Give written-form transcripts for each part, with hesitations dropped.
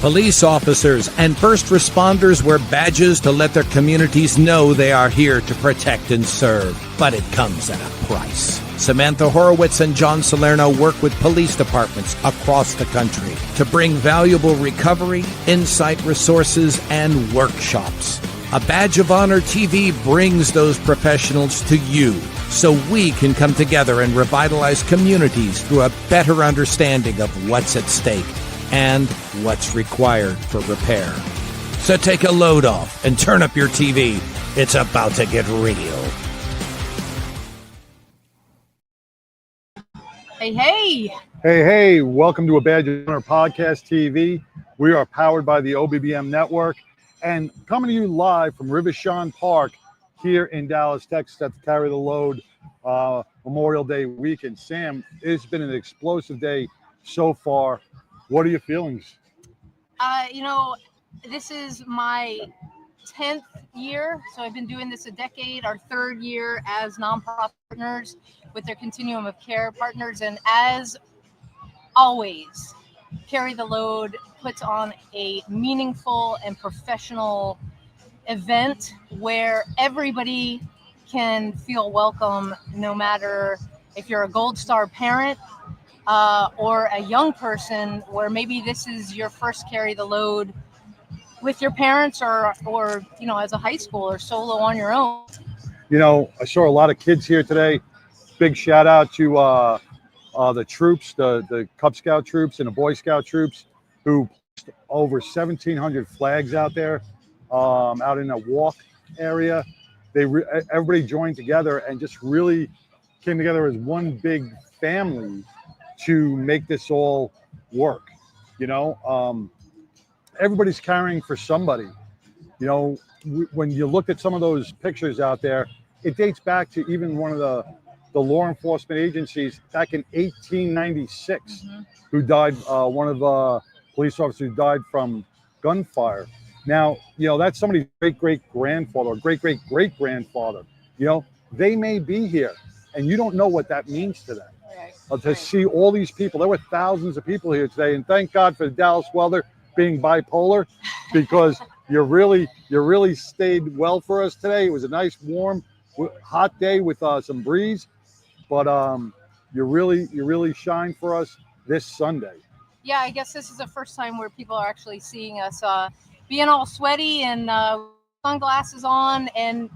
Police officers and first responders wear badges to let their communities know they are here to protect and serve. But it comes at a price. Samantha Horwitz and John Salerno work with police departments across the country to bring valuable recovery, insight resources, and workshops. A Badge of Honor TV brings those professionals to you so we can come together and revitalize communities through a better understanding of what's at stake and what's required for repair. So take a load off and turn up your TV. It's about to get real. Hey, welcome to a Badge of Honor Podcast TV. We are powered by the OBBM Network and coming to you live from Rivershon Park here in Dallas, Texas at the Carry the Load Memorial Day weekend. Sam, it's been an explosive day so far. What are your feelings? This is my 10th year, so I've been doing this a decade, our third year as nonprofit partners with their Continuum of Care partners. And as always, Carry the Load puts on a meaningful and professional event where everybody can feel welcome, no matter if you're a Gold Star parent or a young person where maybe this is your first Carry the Load with your parents or as a high school or solo on your own. I saw a lot of kids here today. Big shout out to the troops, the Cub Scout troops and the Boy Scout troops who placed over 1,700 flags out there, out in a walk area. Everybody joined together and just really came together as one big family to make this all work. Everybody's carrying for somebody. When you look at some of those pictures out there, it dates back to even one of the law enforcement agencies back in 1896, who died, one of the police officers who died from gunfire. Now, that's somebody's great-great-grandfather or great-great-great-grandfather. They may be here, and you don't know what that means to them. To see all these people, there were thousands of people here today, and thank God for the Dallas weather being bipolar, because you really stayed well for us today. It was a nice, warm, hot day with some breeze, but you really shine for us this Sunday. Yeah, I guess this is the first time where people are actually seeing us being all sweaty and sunglasses on, and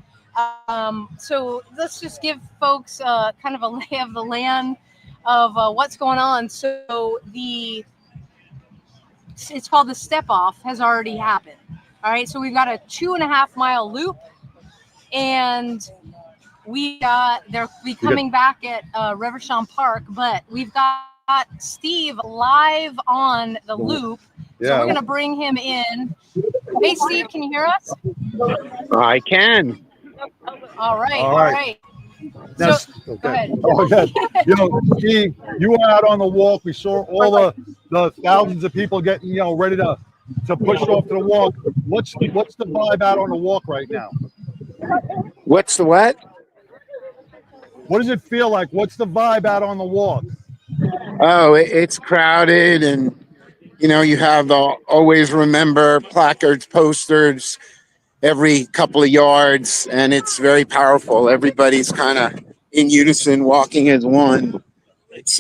so let's just give folks kind of a lay of the land of what's going on. So it's called the Step Off has already happened. All right, so we've got a 2.5 mile loop, and they'll be coming back at Rivershon Park, but we've got Steve live on the loop. So we're going to bring him in. Hey, Steve, can you hear us? I can. All right. Now, so, go ahead. Steve, you were out on the walk. We saw all the thousands of people getting, ready to push off to the walk. What's the vibe out on the walk right now? What's the what? What does it feel like? What's the vibe out on the walk? Oh, it's crowded, and you have the always remember placards, posters every couple of yards, and it's very powerful. Everybody's kind of in unison, walking as one. It's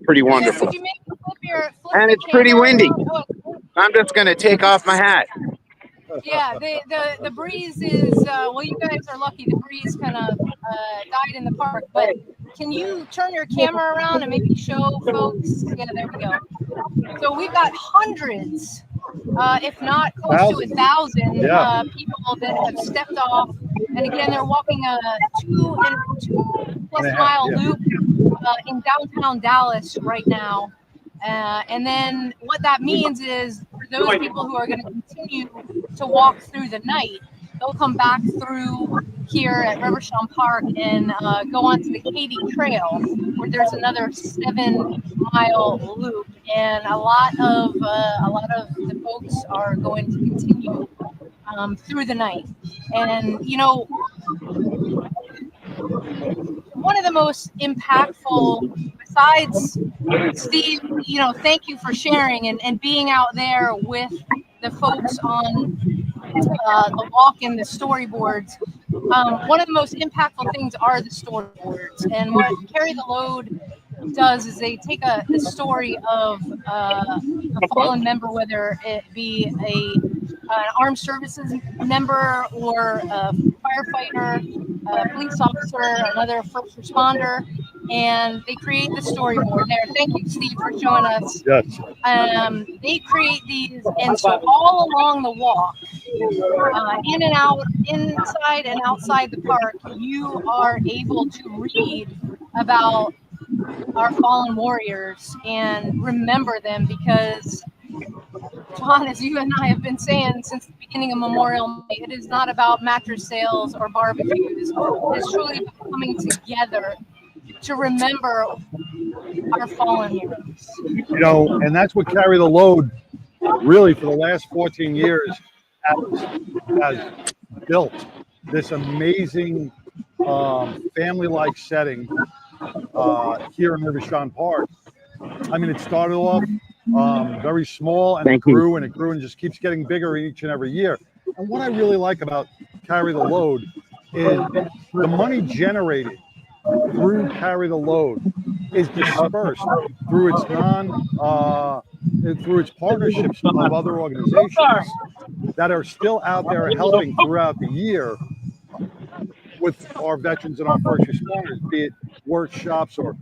pretty wonderful. And it's pretty windy. I'm just going to take off my hat. Yeah, the breeze is, you guys are lucky. The breeze kind of died in the park, but can you turn your camera around and maybe show folks? Yeah, there we go. So we've got hundreds, if not close to 1,000 people that have stepped off. And again, they're walking a 2+ mile loop in downtown Dallas right now. And then what that means is for those people who are going to continue to walk through the night, they'll come back through here at Rivershon Park and go onto the Katy Trail, where there's another 7-mile loop, and a lot of the folks are going to continue through the night. And one of the most impactful, besides Steve, thank you for sharing and being out there with the folks on the walk and the storyboards. One of the most impactful things are the storyboards, and what Carry the Load does is they take the story of a fallen member, whether it be an armed services member or a firefighter, a police officer, another first responder, and they create the storyboard there. Thank you, Steve, for showing us. Yes. They create these, and so all along the walk, in and out, inside and outside the park, you are able to read about our fallen warriors and remember them, because John, as you and I have been saying since the beginning of Memorial Day, it is not about mattress sales or barbecues. It's truly about coming together to remember our fallen heroes. And that's what Carry the Load really for the last 14 years has built, this amazing family-like setting here in Rivershon Park. I mean, it started off very small, and it grew and just keeps getting bigger each and every year. And what I really like about Carry the Load is the money generated through Carry the Load is dispersed through its through its partnerships of other organizations that are still out there helping throughout the year with our veterans and our first responders, be it workshops or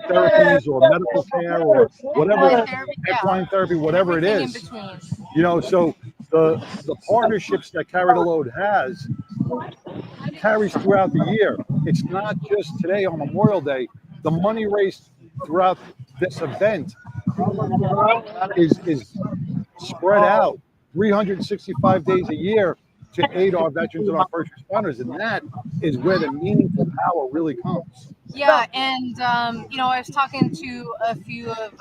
therapies or medical care or whatever, equine therapy, whatever it is. So the partnerships that Carry the Load has carries throughout the year. It's not just today on Memorial Day. The money raised throughout this event is spread out 365 days a year to aid our veterans and our first responders, and that is where the meaningful power really comes. Yeah, and I was talking to a few of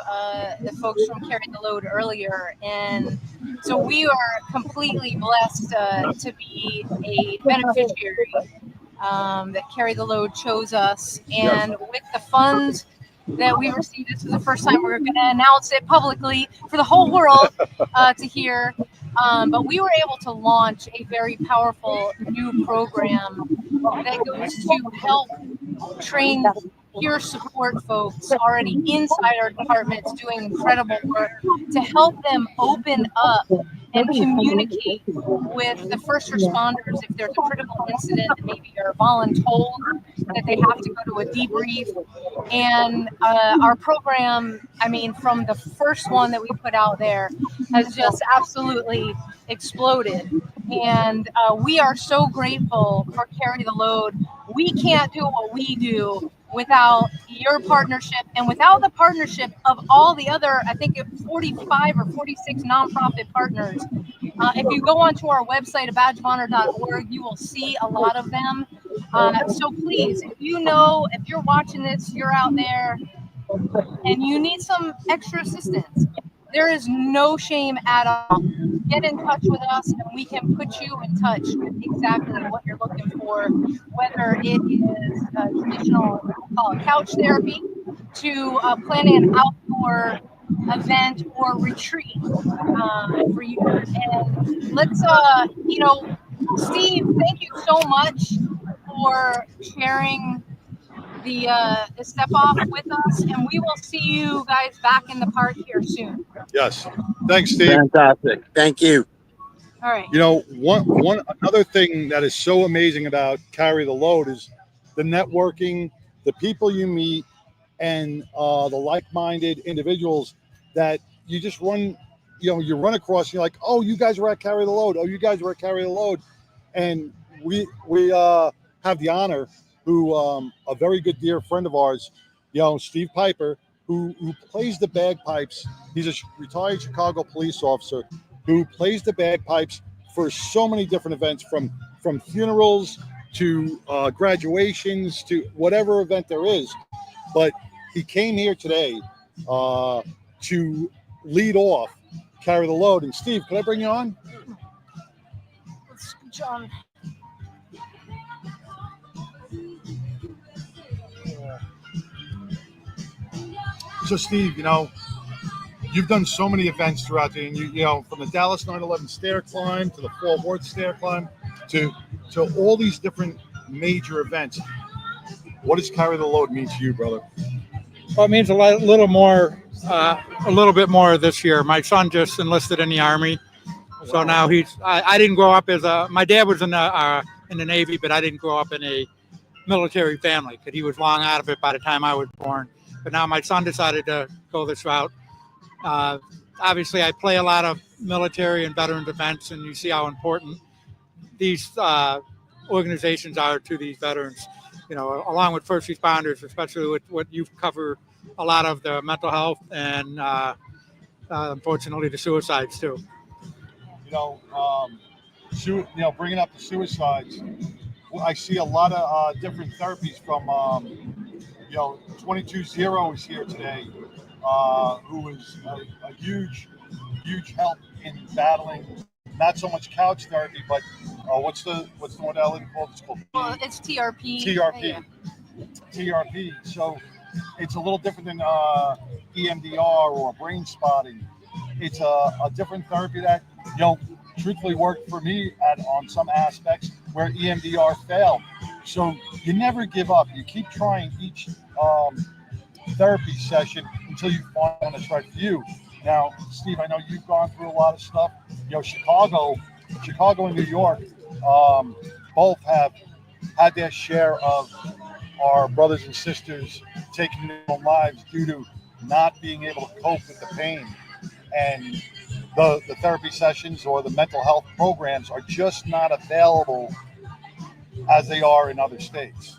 the folks from Carry the Load earlier, and so we are completely blessed to be a beneficiary that Carry the Load chose us, and with the funds that we received, this is the first time we're going to announce it publicly for the whole world to hear. But we were able to launch a very powerful new program that goes to help train peer support folks already inside our departments doing incredible work to help them open up and communicate with the first responders if there's a critical incident that maybe are voluntold that they have to go to a debrief. And our program, I mean, from the first one that we put out there, has just absolutely exploded. And we are so grateful for Carry the Load. We can't do what we do without your partnership and without the partnership of all the other, I think 45 or 46 nonprofit partners. If you go onto our website, badgeofhonor.org, you will see a lot of them. So please, if you're watching this, you're out there and you need some extra assistance, there is no shame at all. Get in touch with us and we can put you in touch with exactly what you're looking for, whether it is traditional couch therapy to planning an outdoor event or retreat for you. And let's, Steve, thank you so much for sharing the step off with us, and we will see you guys back in the park here soon. Yes. Thanks, Steve. Fantastic. Thank you. All right. Another thing that is so amazing about Carry the Load is the networking, the people you meet, and the like-minded individuals that you just run, you run across. And you're like, oh, you guys were at Carry the Load. Oh, you guys were at Carry the Load, and we have the honor, who a very good dear friend of ours, Steve Piper, who plays the bagpipes. He's a retired Chicago police officer who plays the bagpipes for so many different events, from funerals to graduations to whatever event there is. But he came here today to lead off Carry the Load. And Steve, could I bring you on? Let's John. So Steve, you've done so many events throughout the, and from the Dallas 9/11 stair climb to the Fort Worth stair climb to all these different major events. What does Carry the Load mean to you, brother? Well, it means a little bit more this year. My son just enlisted in the Army, so now I didn't grow up my dad was in the Navy, but I didn't grow up in a military family because he was long out of it by the time I was born. But now my son decided to go this route. Obviously, I play a lot of military and veterans events, and you see how important these organizations are to these veterans. Along with first responders, especially with what you cover, a lot of the mental health and unfortunately the suicides too. Bringing up the suicides, I see a lot of different therapies from 22-0 is here today, who is a huge help in battling not so much couch therapy, but what's the modality called? It's called it's TRP. TRP. TRP. So it's a little different than EMDR or brain spotting. It's a different therapy that truthfully worked for me on some aspects where EMDR failed. So you never give up. You keep trying each therapy session until you find one that's right for you. Now, Steve, I know you've gone through a lot of stuff. Chicago and New York both have had their share of our brothers and sisters taking their own lives due to not being able to cope with the pain. And the therapy sessions or the mental health programs are just not available as they are in other states.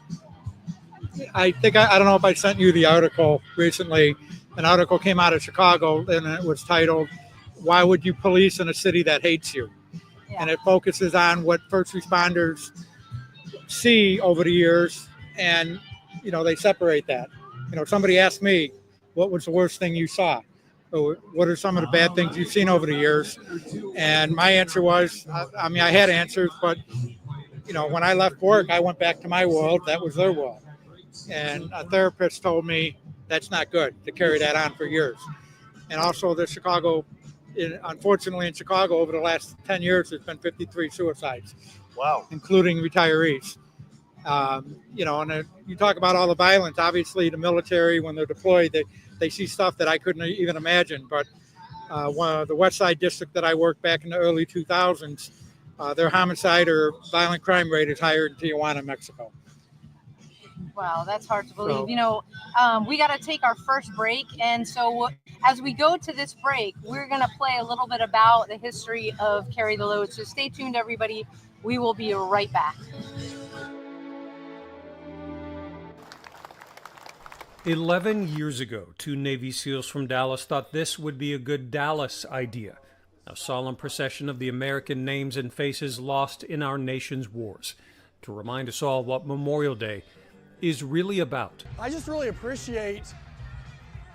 I think, I don't know if I sent you the article recently. An article came out of Chicago and it was titled, "Why Would You Police in a City That Hates You?" Yeah. And it focuses on what first responders see over the years, and they separate that. Somebody asked me, what was the worst thing you saw? Or what are some of the bad things you've seen over the years? And my answer was, I had answers, but when I left work, I went back to my world. That was their world. And a therapist told me that's not good to carry that on for years. And also unfortunately in Chicago, over the last 10 years, there's been 53 suicides. Wow. Including retirees. And you talk about all the violence. Obviously, the military, when they're deployed, they see stuff that I couldn't even imagine. But the West Side district that I worked back in the early 2000s, their homicide or violent crime rate is higher in Tijuana, Mexico. Wow, that's hard to believe. We got to take our first break. And so as we go to this break, we're going to play a little bit about the history of Carry the Load. So stay tuned, everybody. We will be right back. 11 years ago, 2 Navy SEALs from Dallas thought this would be a good Dallas idea. A solemn procession of the American names and faces lost in our nation's wars, to remind us all what Memorial Day is really about. I just really appreciate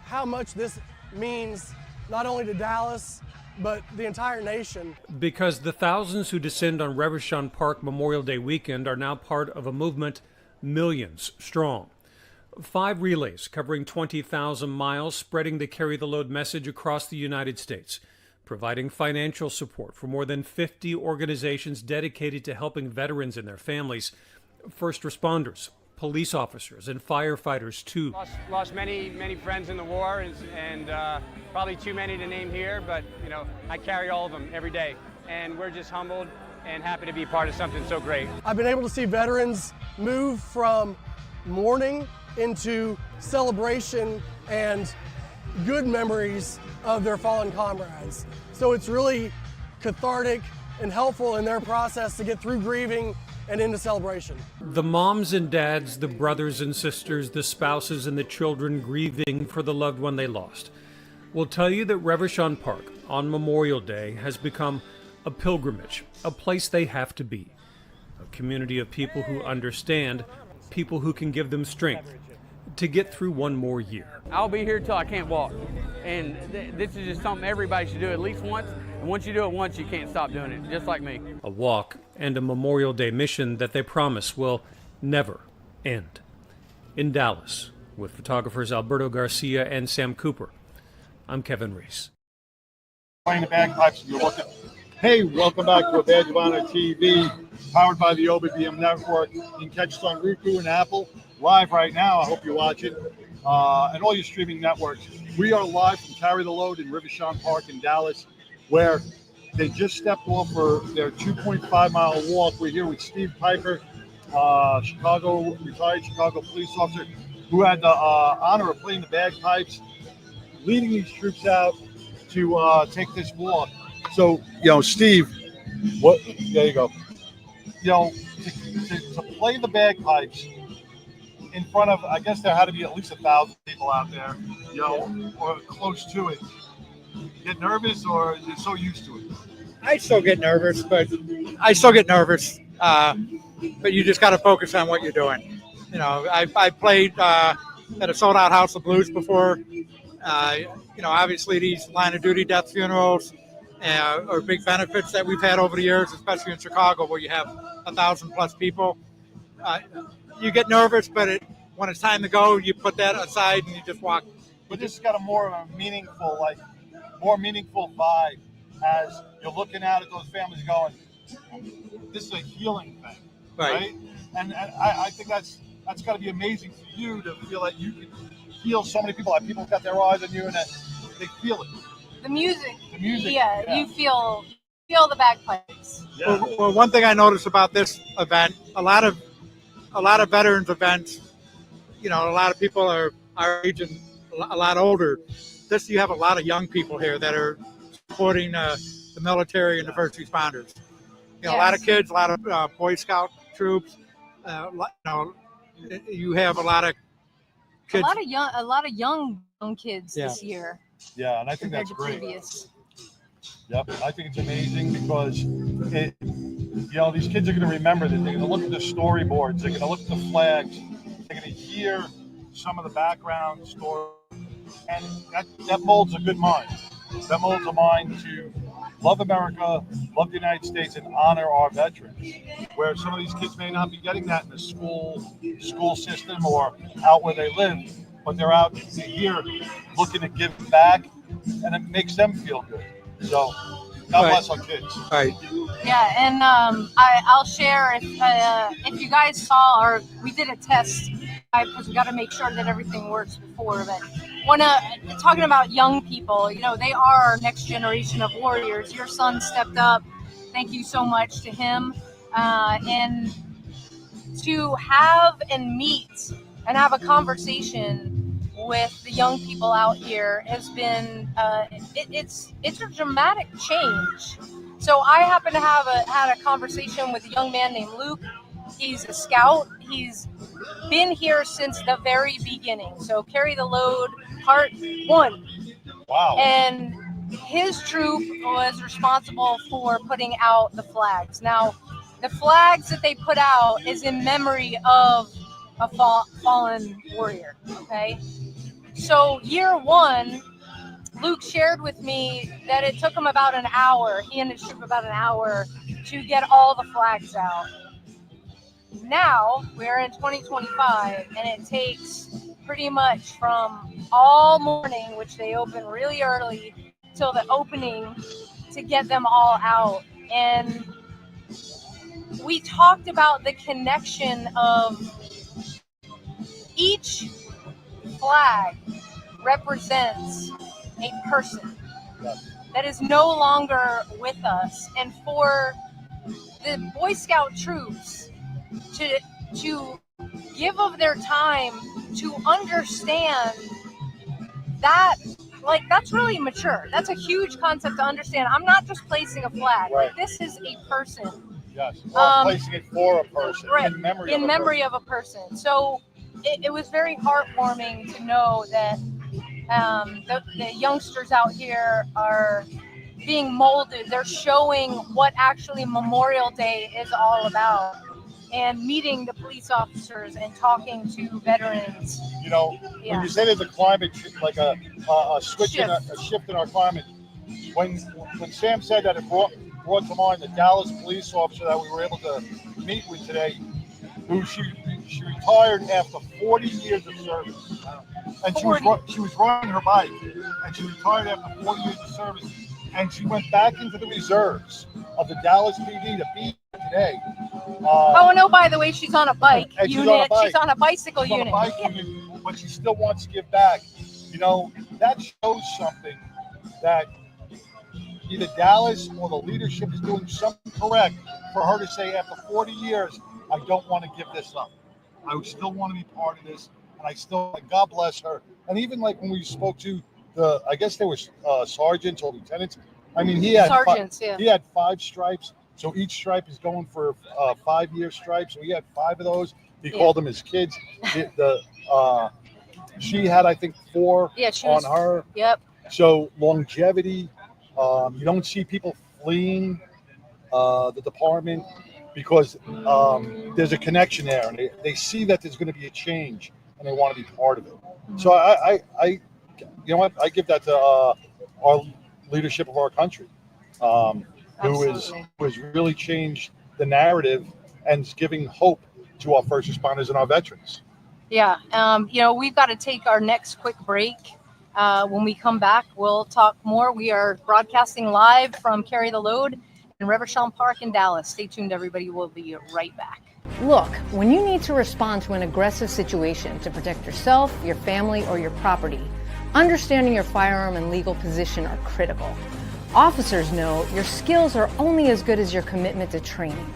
how much this means not only to Dallas, but the entire nation. Because the thousands who descend on Reverchon Park Memorial Day weekend are now part of a movement millions strong. 5 relays covering 20,000 miles, spreading the Carry the Load message across the United States, providing financial support for more than 50 organizations dedicated to helping veterans and their families, first responders, police officers, and firefighters too. Lost many friends in the war, and probably too many to name here, but I carry all of them every day, and we're just humbled and happy to be part of something so great. I've been able to see veterans move from mourning into celebration and good memories of their fallen comrades. So it's really cathartic and helpful in their process to get through grieving and into celebration. The moms and dads, the brothers and sisters, the spouses and the children grieving for the loved one they lost will tell you that Reverchon Park on Memorial Day has become a pilgrimage, a place they have to be, a community of people who understand, people who can give them strength to get through one more year. I'll be here till I can't walk, and this is just something everybody should do at least once, and once you do it once, you can't stop doing it, just like me. A walk and a Memorial Day mission that they promise will never end. In Dallas, with photographers Alberto Garcia and Sam Cooper. I'm Kevin Reese. Playing the bagpipes, you're looking. Hey, welcome back to A Badge of Honor TV, powered by the OBBM Network. You can catch us on Roku and Apple, live right now. I hope you're watching. And all your streaming networks. We are live from Carry the Load in Rivershon Park in Dallas, where they just stepped off for their 2.5-mile walk. We're here with Steve Piper, retired Chicago police officer, who had the honor of playing the bagpipes, leading these troops out to take this walk. So, Steve, there you go. To play the bagpipes in front of, I guess there had to be at least 1,000 people out there, or close to it. Get nervous, or you're so used to it? I still get nervous, but you just got to focus on what you're doing. I played at a sold-out House of Blues before. Obviously these line of duty death funerals are big benefits that we've had over the years, especially in Chicago, where you have 1,000+ people. You get nervous, but when it's time to go, you put that aside and you just walk. But this has got a more meaningful vibe as you're looking out at those families going, this is a healing thing, right? And I think that's got to be amazing for you to feel that you can heal so many people. Like people got their eyes on you and they feel it. The music. Yeah, you feel the bagpipes. Yeah. Well, one thing I noticed about this event, a lot of veterans events, a lot of people are our age and a lot older. You have a lot of young people here that are supporting the military and the first responders. A lot of kids, a lot of Boy Scout troops. You have a lot of kids. A lot of young kids this year. Yeah, and I think that's great. Previous. Yep, I think it's amazing because these kids are going to remember that. They're going to look at the storyboards. They're going to look at the flags. They're going to hear some of the background story, and that molds a good mind. That molds a mind to love America, love the United States, and honor our veterans. Where some of these kids may not be getting that in the school system or out where they live, but they're out here looking to give back, and it makes them feel good. So, God bless our kids. Right. Yeah, and I'll share if you guys saw, we did a test because we got to make sure that everything works before. But talking about young people, they are our next generation of warriors. Your son stepped up. Thank you so much to him, and to have and meet and have a conversation with the young people out here has been it's a dramatic change. So I happen to have had a conversation with a young man named Luke. He's a scout. He's been here since the very beginning. So Carry the Load Part 1. Wow. And his troop was responsible for putting out the flags. Now, the flags that they put out is in memory of a fallen warrior, okay? So year 1, Luke shared with me that it took him about an hour, he and his troop about an hour, to get all the flags out. Now, we're in 2025, and it takes pretty much from all morning, which they open really early, till the opening to get them all out. And we talked about the connection of each flag represents a person that is no longer with us, and for the Boy Scout troops to give of their time to understand that, like, that's really mature. That's a huge concept to understand. I'm not just placing a flag. Right. Like, this is a person. Yes, we're placing it for a person, right, in memory of a person. So it was very heartwarming to know that the youngsters out here are being molded. They're showing what actually Memorial Day is all about, and meeting the police officers and talking to veterans. When you say there's a climate shift, like a switch in a shift in our climate, when Sam said that, it brought to mind the Dallas police officer that we were able to meet with today, who she She retired after 40 years of service, and she was riding her bike, and she retired after 40 years of service, and she went back into the reserves of the Dallas PD to be here today. Oh no! By the way, she's on a bike and unit. She's on a bicycle she's on unit. a bike unit, but she still wants to give back. You know, that shows something that either Dallas or the leadership is doing something correct for her to say after 40 years, I don't want to give this up. I still want to be part of this, and I still, God bless her. And even like when we spoke to I guess there was sergeants or lieutenants. I mean, he had sergeants, he had 5 stripes, so each stripe is going for 5-year stripes. So he had 5 of those. He called them his kids. She had, I think, 4 on her. Yep. So longevity. You don't see people fleeing the department because there's a connection there, and they see that there's going to be a change, and they want to be part of it. So I you know what? I give that to our leadership of our country, who has really changed the narrative and is giving hope to our first responders and our veterans. Yeah. You know, we've got to take our next quick break. When we come back, we'll talk more. We are broadcasting live from Carry the Load in Reverchon Park in Dallas. Stay tuned, everybody. We'll be right back. Look, when you need to respond to an aggressive situation to protect yourself, your family, or your property, understanding your firearm and legal position are critical. Officers know your skills are only as good as your commitment to training.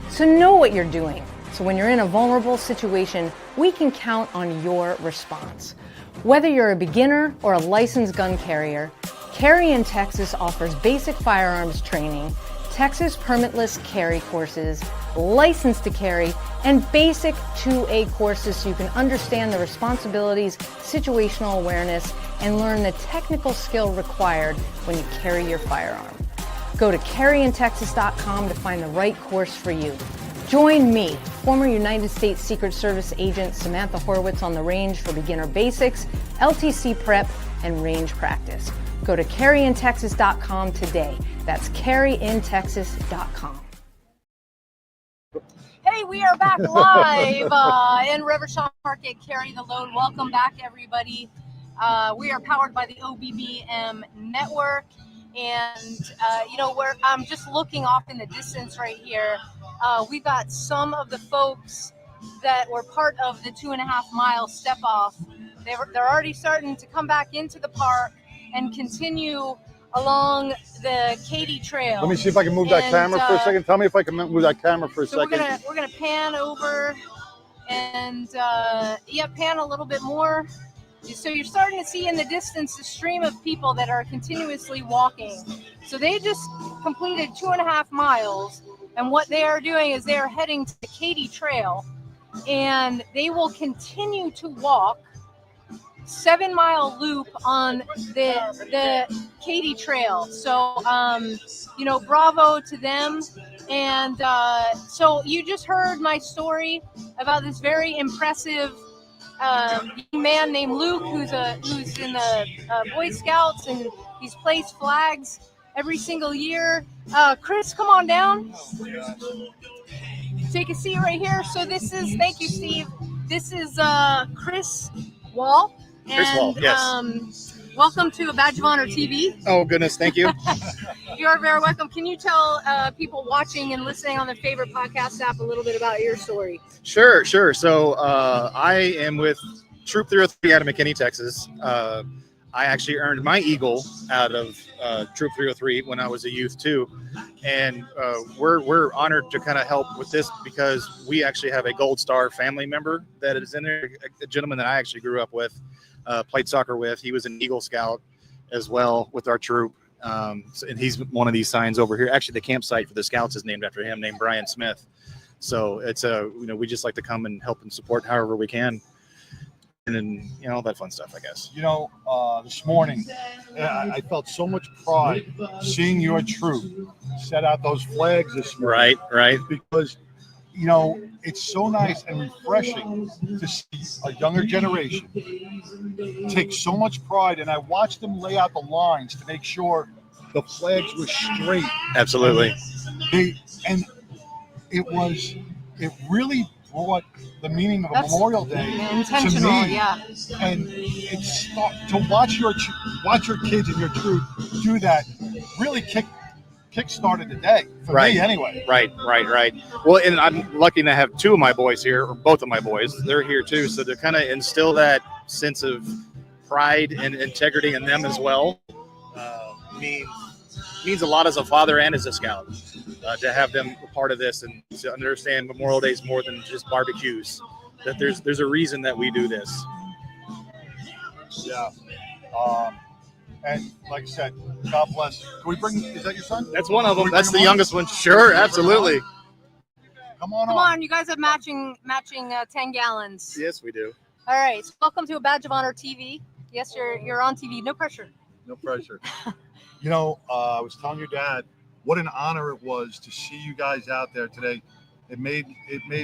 So know what you're doing. So when you're in a vulnerable situation, we can count on your response. Whether you're a beginner or a licensed gun carrier, Carry in Texas offers basic firearms training, Texas permitless carry courses, license to carry, and basic 2A courses so you can understand the responsibilities, situational awareness, and learn the technical skill required when you carry your firearm. Go to carryintexas.com to find the right course for you. Join me, former United States Secret Service agent Samantha Horwitz, on the range for beginner basics, LTC prep, and range practice. Go to carryintexas.com today. That's carryintexas.com. Hey, we are back live in Reverchon Park at Carry the Load. Welcome back, everybody. We are powered by the OBBM network. And, you know, I'm just looking off in the distance right here. We've got some of the folks that were part of the 2.5-mile step off. They're already starting to come back into the park and continue along the Katy Trail. Let me see if I can move that camera for a second. Tell me if I can move that camera for a second. We're gonna pan over and pan a little bit more. So you're starting to see in the distance the stream of people that are continuously walking. So they just completed 2.5 miles, and what they are doing is they are heading to the Katy Trail, and they will continue to walk 7-mile loop on the Katy Trail. So, you know, bravo to them. And so you just heard my story about this very impressive young man named Luke, who's in the Boy Scouts, and he's placed flags every single year. Chris, come on down. Take a seat right here. So this is, thank you, Steve. This is Chris Wall. And Yes. Welcome to A Badge of Honor TV. Oh, goodness. Thank you. You are very welcome. Can you tell people watching and listening on their favorite podcast app a little bit about your story? Sure. So I am with Troop 303 out of McKinney, Texas. I actually earned my Eagle out of Troop 303 when I was a youth too. And we're honored to kind of help with this because we actually have a Gold Star family member that is in there, a gentleman that I actually grew up with, played soccer with. He was an Eagle Scout as well with our troop. And he's one of these signs over here. Actually, the campsite for the Scouts is named after him, named Brian Smith. So it's we just like to come and help and support however we can. And then, all that fun stuff, I guess. This morning, I felt so much pride seeing your troop set out those flags this morning. Right. Because, it's so nice and refreshing to see a younger generation take so much pride. And I watched them lay out the lines to make sure the flags were straight. Absolutely. It really or what the meaning of a That's Memorial Day intentional, to me. yeah. And it's to watch your kids and your troop do that really kick-started the day for me anyway. Right. Well, and I'm lucky to have two of my boys here, or both of my boys. They're here too, so to kind of instill that sense of pride and integrity in them as well means a lot as a father and as a scout. To have them a part of this and to understand Memorial Day is more than just barbecues. That there's a reason that we do this. Yeah. And like I said, God bless. Can we bring? Is that your son? That's one of them. That's the youngest one. Sure, absolutely. Come on. Come on, you guys have matching 10 gallons. Yes, we do. All right, so welcome to a Badge of Honor TV. Yes, you're on TV. No pressure. No pressure. You know, I was telling your dad what an honor it was to see you guys out there today. It made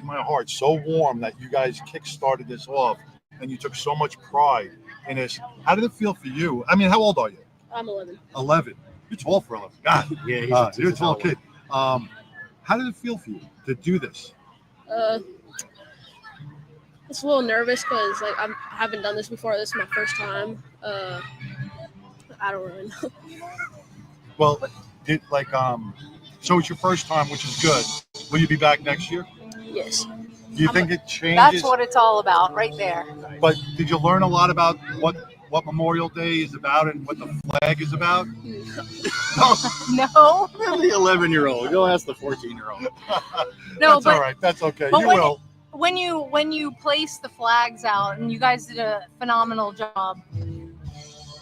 my heart so warm that you guys kick-started this off, and you took so much pride in this. How did it feel for you? I mean, how old are you? I'm 11. 11. You're 12 for 11. God, yeah, you're a 12 kid. How did it feel for you to do this? It's a little nervous because I haven't done this before. This is my first time. I don't really know. Well, so it's your first time, which is good. Will you be back next year? Yes. Do you think it changes? That's what it's all about, right there. But did you learn a lot about what Memorial Day is about and what the flag is about? No. The 11-year-old. Go ask the 14-year-old. No, that's all right. That's okay. But You will. When you place the flags out, and you guys did a phenomenal job.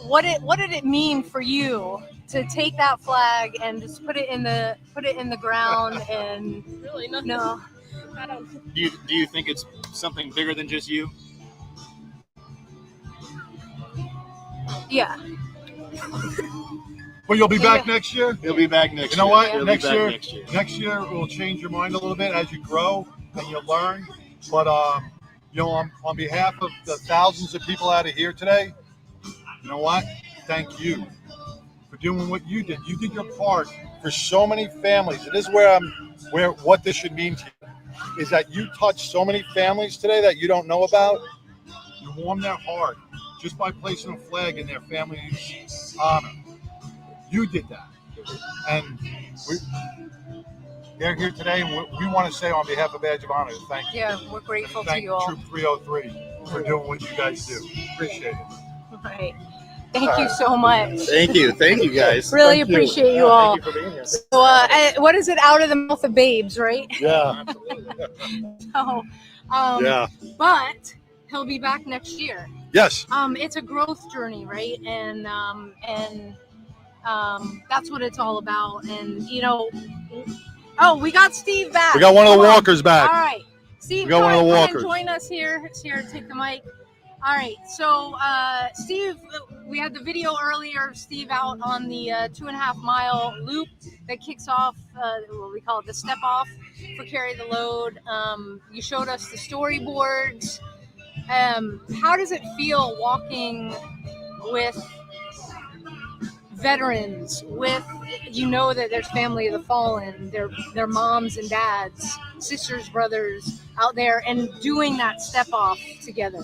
What did it mean for you to take that flag and just put it in the ground and Really, nothing. no? I don't. Do you think it's something bigger than just you? Yeah. But you'll be back next year? He'll be back next year. You know what? He'll Next be back year, next year. it will change your mind a little bit as you grow and you learn. But on behalf of the thousands of people out of here today, you know what? Thank you for doing what you did. You did your part for so many families. It is where what this should mean to you is that you touched so many families today that you don't know about. You warmed their heart just by placing a flag in their family's honor. You did that. And they're here today, and we want to say on behalf of Badge of Honor, thank you. Yeah, we're grateful to Thank you all. Troop 303 for doing what you guys do. Appreciate it. Right. Thank you so much. Thank you guys. Really Thank you. appreciate you all. Thank you for being here. So, what is it? Out of the mouth of babes, right? Yeah. So, Yeah. But he'll be back next year. Yes. It's a growth journey, right? And that's what it's all about. And we got Steve back. We got one of the Come on. walkers back. All right, Steve, We got one of the go ahead and walkers. join us here. Take the mic. All right, so Steve, we had the video earlier of Steve out on the 2.5 mile loop that kicks off what we call it the step off for Carry the Load. You showed us the storyboards. How does it feel walking with veterans, with that there's family of the fallen, their moms and dads, sisters, brothers out there, and doing that step off together?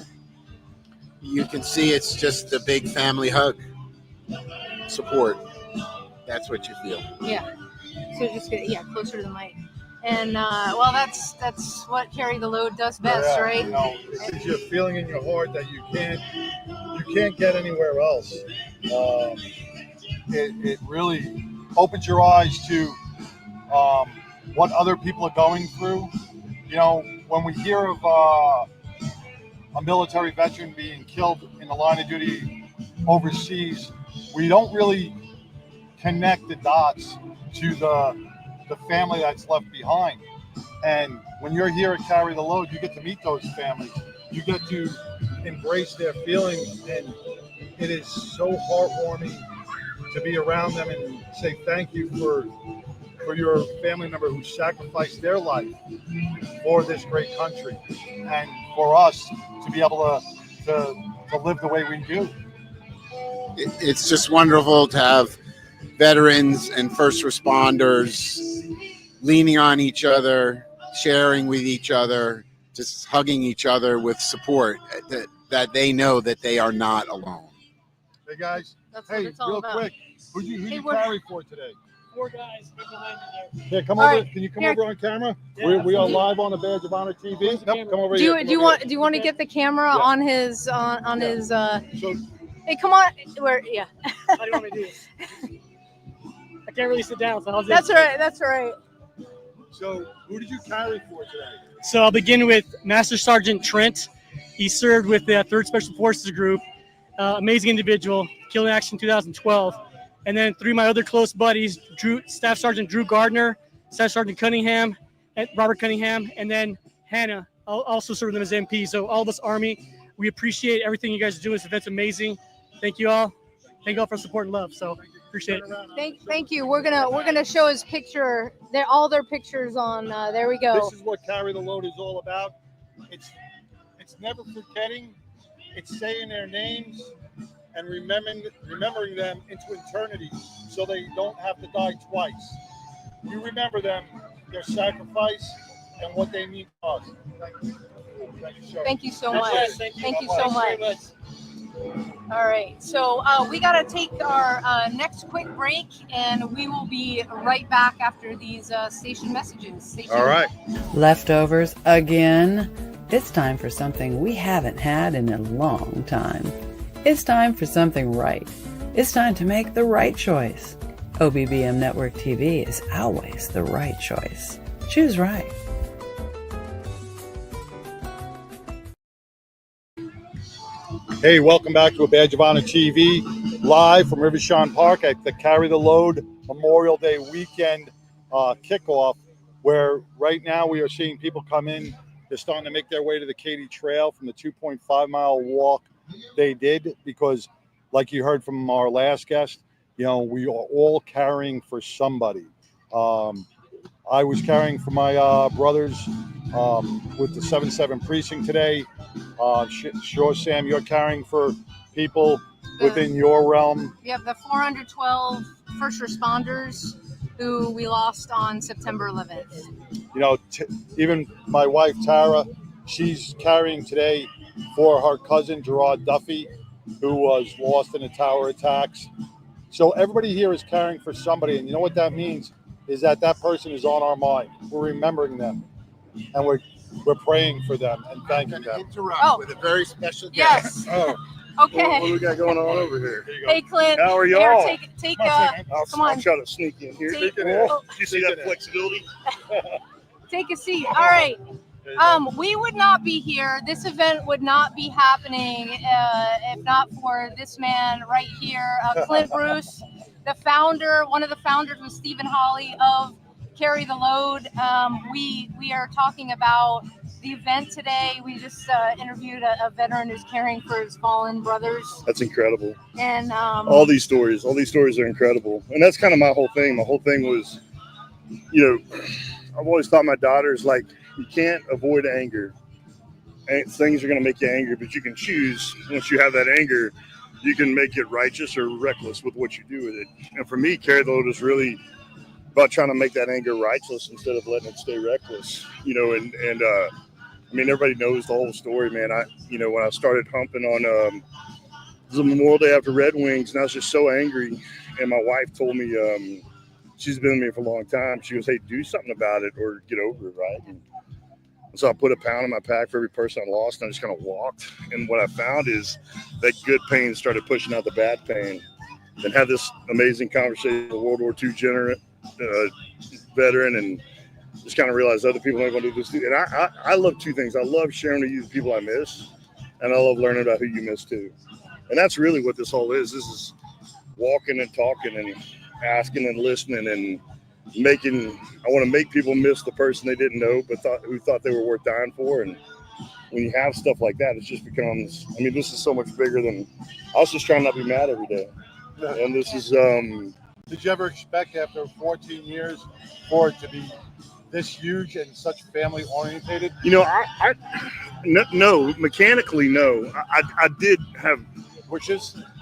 You can see it's just a big family hug, support. That's what you feel. Yeah. So just closer to the mic. And that's what Carry the Load does best, Yeah, right? It's your feeling in your heart that you can't get anywhere else. It really opens your eyes to what other people are going through. When we hear of a military veteran being killed in the line of duty overseas, we don't really connect the dots to the family that's left behind. And when you're here at Carry the Load, you get to meet those families. You get to embrace their feelings, and it is so heartwarming to be around them and say thank you for your family member who sacrificed their life for this great country, and for us to be able to live the way we do. It's just wonderful to have veterans and first responders leaning on each other, sharing with each other, just hugging each other with support, that they know that they are not alone. Hey guys, That's what hey, it's all real about. quick, who Hey, you we're- carry for today? 4 guys right behind you there. Here, come All over. right, Can you come here. over on camera? Yeah, We are absolutely. live on the Badge of Honor TV. Nope, come over Do here. you do you want to get the camera Yeah. on his Yeah. his? So Hey, come on. Where? Yeah. How do you want me to do this? I can't really sit down, so I'll just. That's right. That's right. So, who did you carry for today? So I'll begin with Master Sergeant Trent. He served with the 3rd Special Forces Group. Amazing individual, killed in action 2012. And then 3 of my other close buddies, Staff Sergeant Drew Gardner, Staff Sergeant Cunningham, Robert Cunningham, and then Hannah, also serving them as MP. So all of us Army, we appreciate everything you guys are doing. This event's amazing. Thank you all. Thank you all for support and love. So appreciate it. Thank you. We're gonna show his picture. All their pictures on. There we go. This is what Carry the Load is all about. It's never forgetting. It's saying their names and remembering them into eternity, so they don't have to die twice. You remember them, their sacrifice, and what they mean to us. Thank you. Thank you so That's much. right. Thank you so much. All right, so we got to take our next quick break, and we will be right back after these station messages. All right. Leftovers again. It's time for something we haven't had in a long time. It's time for something right. It's time to make the right choice. OBBM Network TV is always the right choice. Choose right. Hey, welcome back to a Badge of Honor TV, live from Rivershawn Park at the Carry the Load Memorial Day weekend kickoff, where right now we are seeing people come in. They're starting to make their way to the Katy Trail from the 2.5-mile walk they did, because like you heard from our last guest, we are all carrying for somebody. I was carrying for my brothers with the 7-7 precinct today. Sure, Sam, you're carrying for people within your realm. We have the 412 first responders who we lost on September 11th. Even my wife, Tara, she's carrying today for her cousin, Gerard Duffy, who was lost in the tower attacks. So everybody here is carrying for somebody. And you know what that means is that person is on our mind. We're remembering them. And we're praying for them and thanking them. Interrupt with a very special guest. Yes. Oh. Okay. What do we got going on over here? Hey, Clint. How are Here, y'all? come on. I'll try to sneak in here. Take- You see that flexibility? Take a seat. All right. We would not be here. This event would not be happening if not for this man right here, Clint Bruce, the founder. One of the founders was Stephen Holley of Carry the Load. We are talking about the event today. We just interviewed a veteran who's caring for his fallen brothers. That's incredible. And all these stories are incredible. And that's kind of my whole thing. My whole thing was, I've always thought my daughters, like, you can't avoid anger. And things are going to make you angry, but you can choose. Once you have that anger, you can make it righteous or reckless with what you do with it. And for me, Carry the Load is really about trying to make that anger righteous instead of letting it stay reckless. I mean, everybody knows the whole story, man. When I started humping on it was a Memorial Day after Red Wings, and I was just so angry. And my wife told me, she's been with me for a long time. She goes, "Hey, do something about it or get over it, right?" And so I put a pound in my pack for every person I lost, and I just kind of walked. And what I found is that good pain started pushing out the bad pain. And had this amazing conversation with a World War II veteran, and just kind of realized other people are going to do this too. And I love two things. I love sharing with you the people I miss, and I love learning about who you miss too. And that's really what this whole is. This is walking and talking and asking and listening and I want to make people miss the person they didn't know, but who thought they were worth dying for. And when you have stuff like that, it just becomes, this is so much bigger than, I was just trying not to be mad every day. And this is, Did you ever expect after 14 years for it to be this huge and such family orientated? No, mechanically, no. I did have,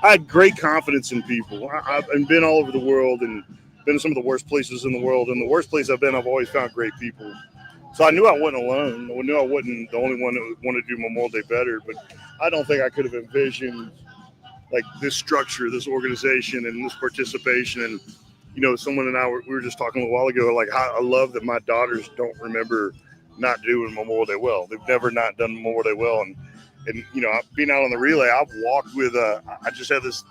I had great confidence in people. I've been all over the world and been to some of the worst places in the world. And the worst place I've been, I've always found great people. So I knew I wasn't alone. I knew I wasn't the only one that would want to do Memorial Day better, but I don't think I could have envisioned like this structure, this organization, and this participation. And, you know, someone and I, we were just talking a while ago, like how I love that my daughters don't remember not doing Memorial Day well. They've never not done Memorial Day well. And you know, being out on the relay, I've walked with, I just had this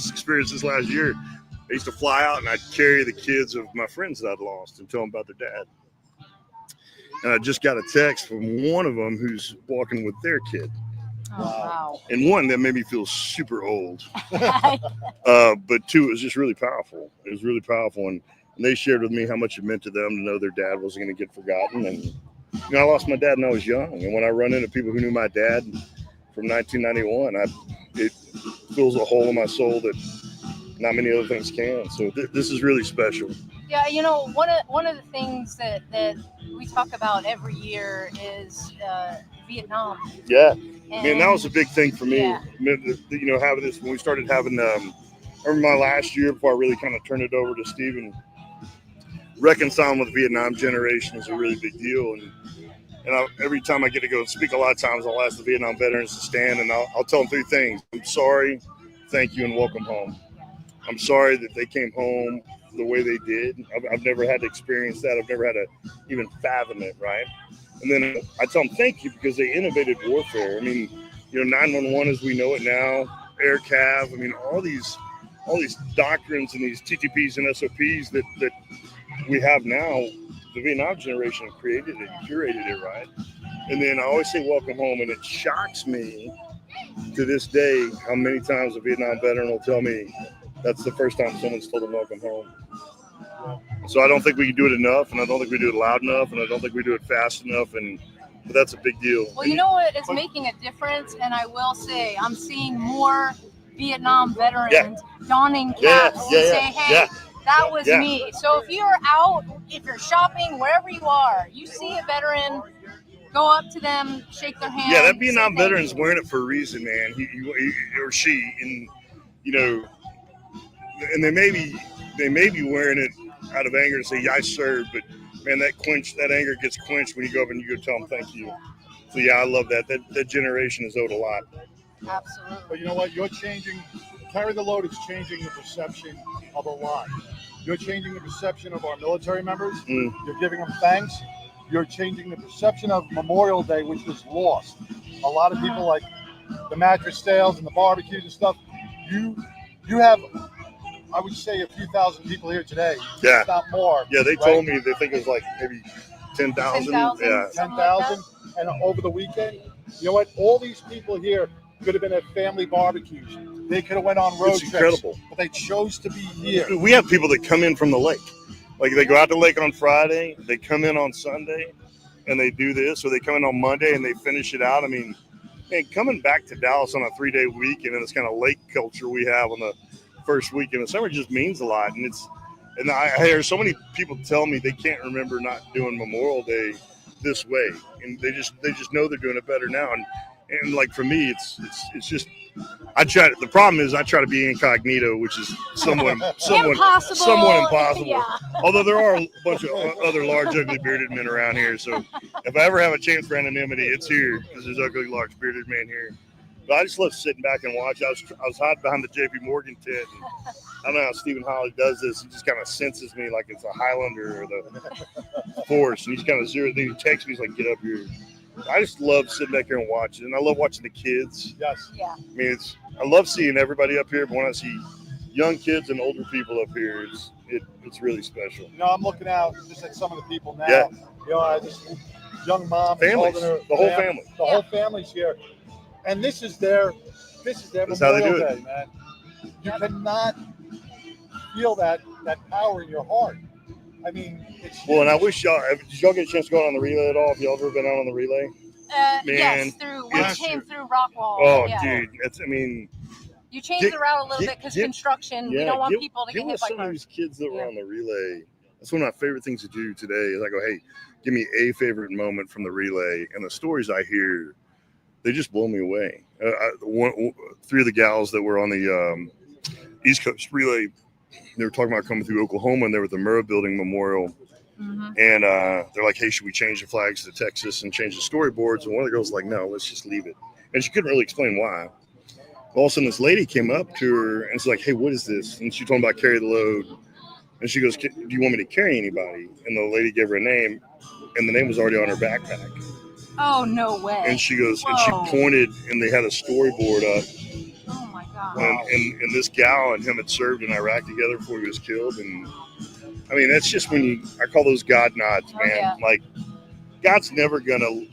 experience this last year. I used to fly out and I'd carry the kids of my friends that I'd lost and tell them about their dad. And I just got a text from one of them who's walking with their kid. Oh, wow. And one that made me feel super old. But two, it was just really powerful. It was really powerful. And they shared with me how much it meant to them to know their dad wasn't going to get forgotten. And, you know, I lost my dad when I was young. And when I run into people who knew my dad from 1991, it fills a hole in my soul that not many other things can. So this is really special. Yeah, you know, one of the things that we talk about every year is Vietnam. Yeah, and, man, that was a big thing for me. Yeah. You know, having this when we started having. I remember my last year before I really kind of turned it over to Stephen. Reconciling with the Vietnam generation is a really big deal, and every time I get to go and speak, a lot of times I'll ask the Vietnam veterans to stand, and I'll tell them three things: I'm sorry, thank you, and welcome home. I'm sorry that they came home the way they did. I've never had to experience that. I've never had to even fathom it, right? And then I tell them thank you because they innovated warfare. I mean, you know, 911 as we know it now, air cav. I mean, all these doctrines and these TTPs and SOPs that we have now, the Vietnam generation created it, curated it, right? And then I always say welcome home, and it shocks me to this day how many times a Vietnam veteran will tell me that's the first time someone's told them welcome home. So I don't think we can do it enough, and I don't think we do it loud enough, and I don't think we do it fast enough, but that's a big deal. Well, you know what is making a difference, and I will say I'm seeing more Vietnam veterans donning caps and say, hey, that was me. So if you're out, if you're shopping, wherever you are, you see a veteran, go up to them, shake their hand. Yeah, that Vietnam veteran's wearing it for a reason, man. He or she, and you know, and they may be wearing it out of anger to say, yeah, I served, but man, that anger gets quenched when you go up and you go tell them thank you. So yeah, I love that. That generation is owed a lot. Absolutely. But you know what? Carry the Load is changing the perception of a lot. You're changing the perception of our military members. You're giving them thanks. You're changing the perception of Memorial Day, which was lost. A lot of people like the mattress sales and the barbecues and stuff. You have, I would say, a few thousand people here today. Yeah. If not more. Yeah, they told me they think it was like maybe 10,000. Yeah. 10,000. And over the weekend, you know what? All these people here could have been at family barbecues. They could have went on road trips. It's incredible. But they chose to be here. We have people that come in from the lake. Like they go out to the lake on Friday, they come in on Sunday, and they do this, or they come in on Monday and they finish it out. I mean, man, coming back to Dallas on a 3-day weekend and this kind of lake culture we have on the first weekend of summer just means a lot. And I hear so many people tell me they can't remember not doing Memorial Day this way, and they just know they're doing it better now. And like for me, it's just the problem is I try to be incognito, which is somewhat impossible. Yeah. Although there are a bunch of other large, ugly, bearded men around here. So if I ever have a chance for anonymity, it's here because there's ugly, large, bearded men here. But I just love sitting back and watch. I was hiding behind the J.P. Morgan tent. And I don't know how Stephen Holley does this. He just kind of senses me like it's a Highlander or the Force. And he's kind of zero. Then he texts me. He's like, get up here. I just love sitting back here and watching. And I love watching the kids. Yes. Yeah. I mean, I love seeing everybody up here. But when I see young kids and older people up here, it's really special. You know, I'm looking out just at some of the people now. Yeah. You know, I just young mom, families, the whole family. The whole family's here. And this is their That's how they do Memorial it. Day, man. You cannot feel that power in your heart. I mean, it's huge. Well, and I wish did y'all get a chance to go out on the relay at all? Have y'all ever been out on the relay? Yes, we came through Rockwall. Oh, yeah. Dude, you changed the route a little bit because construction. We don't want people to get hit by some cars. of these kids that were on the relay. That's one of my favorite things to do today. Is I go, hey, give me a favorite moment from the relay, and the stories I hear, they just blow me away. 3 of the gals that were on the East Coast relay, they were talking about coming through Oklahoma, and they were at the Murrah Building Memorial, And they're like, hey, should we change the flags to Texas and change the storyboards? And one of the girls was like, no, let's just leave it. And she couldn't really explain why. All of a sudden, this lady came up to her and she's like, hey, what is this? And she told me about carry the load. And she goes, do you want me to carry anybody? And the lady gave her a name, and the name was already on her backpack. Oh, no way. And she goes, and she pointed, and they had a storyboard up. Oh, my God. And this gal and him had served in Iraq together before he was killed. And I mean, that's just when I call those God nods, man. Yeah. Like, God's never going to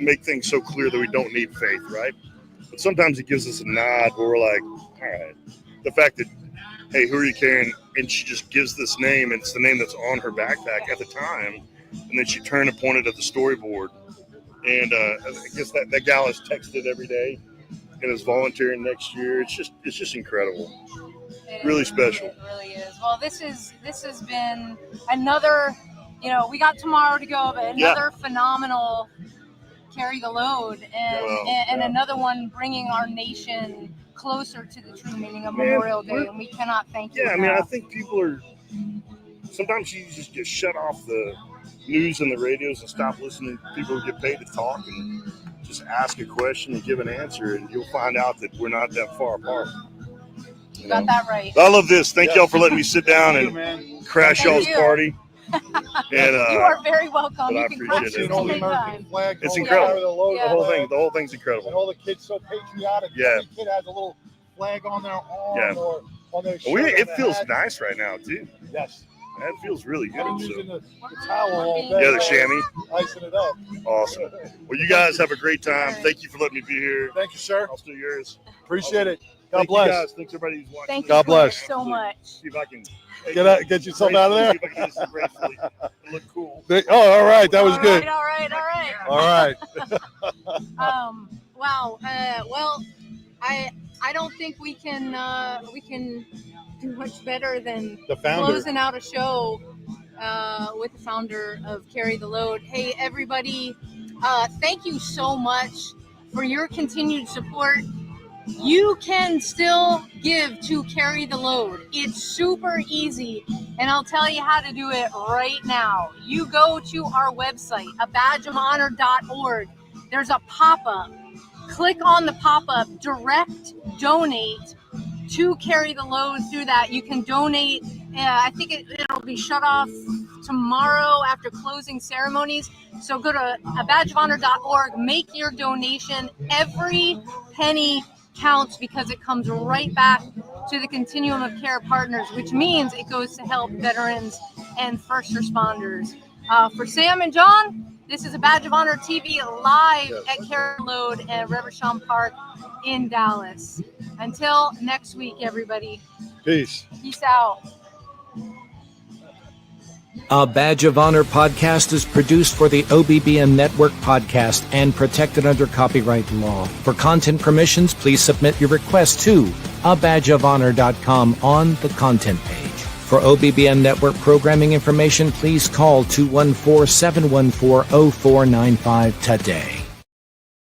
make things so clear that we don't need faith, right? But sometimes he gives us a nod where we're like, all right. The fact that, hey, who are you carrying? And she just gives this name, and it's the name that's on her backpack at the time. And then she turned and pointed at the storyboard. And I guess that gal is texted every day and is volunteering next year. It's just incredible. Really special. It really is. Well, this has been another, we got tomorrow to go, but another phenomenal carry the load and another one bringing our nation closer to the true meaning of Memorial Day, and we cannot thank you. Yeah, I mean, I think people are, sometimes you just get shut off the news and the radios and stop listening to people who get paid to talk and just ask a question and give an answer, and you'll find out that we're not that far apart. You got that right. I love this. Thank y'all for letting me sit down and crash y'all's party. And, you are very welcome. You can crash it. anytime. It's incredible. The whole thing's incredible. And all the kids so patriotic. Yeah. Every kid has a little flag on their arm or on their shirt. It feels nice right now, too. Yes. That feels really good. I'm using the towel all day. Yeah, the chamois. Icing it up. Awesome. Well, you guys have a great time. Thank you for letting me be here. Thank you, sir. I'll steal yours. Appreciate it. God Thank bless. You guys. Thanks everybody who's watching. Thank God you bless. so much. See if I can get yourself out of there. See if I can get this gracefully. Look cool. Oh, all right. That was good. All right. All right. Wow. Well, I don't think we can do much better than closing out a show with the founder of Carry the Load. Hey, everybody, thank you so much for your continued support. You can still give to Carry the Load. It's super easy, and I'll tell you how to do it right now. You go to our website, abadgeofhonor.org. There's a pop-up. Click on the pop-up, direct donate to Carry the Load. Through that, you can donate. I think it'll be shut off tomorrow after closing ceremonies. So go to abadgeofhonor.org, make your donation. Every penny counts because it comes right back to the Continuum of Care partners, which means it goes to help veterans and first responders. For Sam and John, this is a Badge of Honor TV live at Carry the Load at Reverchon Park in Dallas. Until next week, everybody. Peace. Peace out. A Badge of Honor podcast is produced for the OBBN Network podcast and protected under copyright law. For content permissions, please submit your request to abadgeofhonor.com on the content page. For OBBN Network programming information, please call 214-714-0495 today.